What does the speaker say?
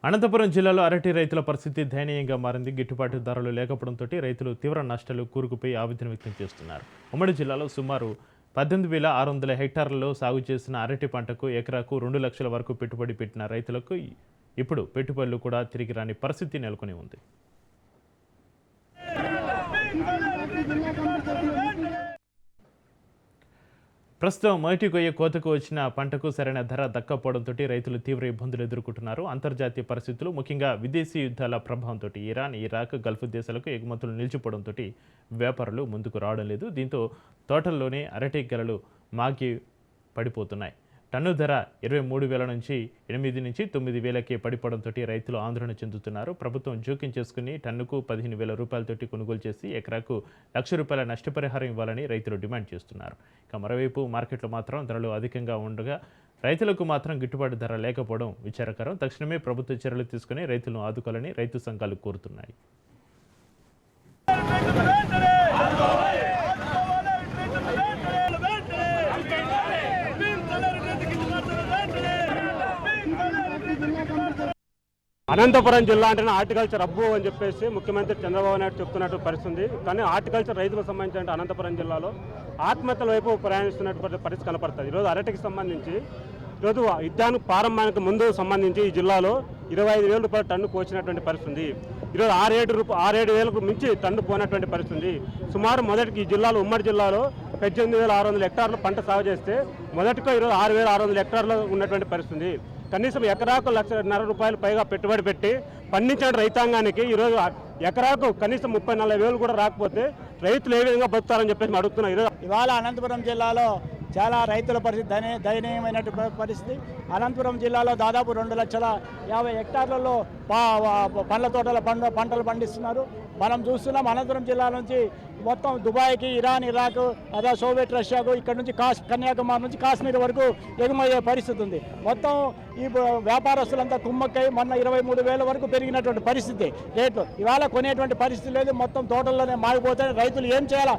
అనంతపురం జిల్లాలో అరటి రైతుల పరిస్థితి దయనీయంగా మారింది. గిట్టుబాటు ధరలు లేకపోవడంతో రైతులు తీవ్ర నష్టాలు కూరుకుపోయి ఆవేదన వ్యక్తం చేస్తున్నారు. ఉమ్మడి జిల్లాలో సుమారు 18,600 హెక్టార్లలో సాగు చేసిన అరటి పంటకు ఎకరాకు 2 లక్షల వరకు పెట్టుబడి పెట్టిన రైతులకు ఇప్పుడు పెట్టుబడులు కూడా తిరిగి రాని పరిస్థితి నెలకొని ఉంది. ప్రస్తుతం మొదటి కొయ్య కోతకు వచ్చిన పంటకు సరైన ధర దక్కపోవడంతో రైతులు తీవ్ర ఇబ్బందులు ఎదుర్కొంటున్నారు. అంతర్జాతీయ పరిస్థితులు, ముఖ్యంగా విదేశీ యుద్ధాల ప్రభావంతో ఇరాన్, ఇరాక్, గల్ఫ్ దేశాలకు ఎగుమతులు నిలిచిపోవడంతో వ్యాపారులు ముందుకు రావడం లేదు. దీంతో తోటల్లోనే అరటి గెలలు మాగి పడిపోతున్నాయి. టన్ను ధర 23,000 నుంచి 8 నుంచి 9,000కే పడిపోవడంతో రైతులు ఆందోళన చెందుతున్నారు. ప్రభుత్వం జోక్యం చేసుకుని టన్నుకు 15,000 రూపాయలతోటి కొనుగోలు చేసి ఎకరాకు ₹1,00,000 నష్టపరిహారం ఇవ్వాలని రైతులు డిమాండ్ చేస్తున్నారు. ఇక మరోవైపు మార్కెట్లో మాత్రం ధరలు అధికంగా ఉండగా రైతులకు మాత్రం గిట్టుబాటు ధర లేకపోవడం విచారకరం. తక్షణమే ప్రభుత్వ చర్యలు తీసుకుని రైతులను ఆదుకోవాలని రైతు సంఘాలు కోరుతున్నాయి. అనంతపురం జిల్లా అంటేనే హార్టికల్చర్ అబ్బు అని చెప్పేసి ముఖ్యమంత్రి చంద్రబాబు నాయుడు చెప్తున్నట్టు పరిస్థితి. కానీ హార్టికల్చర్ రైతులకు సంబంధించిన అనంతపురం జిల్లాలో ఆత్మహత్యల వైపు ప్రయాణిస్తున్నటువంటి పరిస్థితి కనపడుతుంది. ఈరోజు అరటికి సంబంధించి ఈరోజు యుద్ధానికి ప్రారంభానికి ముందు సంబంధించి ఈ జిల్లాలో 25,000 రూపాయల టన్ను కోసినటువంటి పరిస్థితి. ఈరోజు 6,000 మించి టన్ను పోయినటువంటి పరిస్థితి. సుమారు మొదటికి ఈ జిల్లాలో, ఉమ్మడి జిల్లాలో 18,600 హెక్టార్లు పంట సాగు చేస్తే మొదటిగా ఈరోజు 6,600 హెక్టార్లు ఉన్నటువంటి పరిస్థితి. కనీసం ఎకరాకు ₹1,50,000 పైగా పెట్టుబడి పెట్టి పండించిన రైతాంగానికి ఈరోజు ఎకరాకు కనీసం 30,000-40,000 కూడా రాకపోతే రైతులు ఏ విధంగా బతుకుతారని చెప్పేసి అడుగుతున్నారు. ఇవాళ అనంతపురం జిల్లాలో చాలా రైతుల పరిస్థితి దయనీయమైనటువంటి పరిస్థితి. అనంతపురం జిల్లాలో దాదాపు 2,50,000 హెక్టార్లలో పండ్ల తోటల పంటలు పండిస్తున్నారు. మనం చూస్తున్నాం అనంతపురం జిల్లా నుంచి మొత్తం దుబాయ్కి, ఇరాన్, ఇరాక్, అదే సోవియట్ రష్యాకు, ఇక్కడ నుంచి కన్యాకుమారి నుంచి కాశ్మీర్ వరకు ఎగుమయ్యే పరిస్థితి ఉంది. మొత్తం ఈ వ్యాపారస్తులంతా కుమ్మక్కై మొన్న 23,000 వరకు పెరిగినటువంటి పరిస్థితి రేట్లు. ఇవాళ కొనేటువంటి పరిస్థితి లేదు. మొత్తం తోటల్లోనే మాగిపోతే రైతులు ఏం చేయాలా?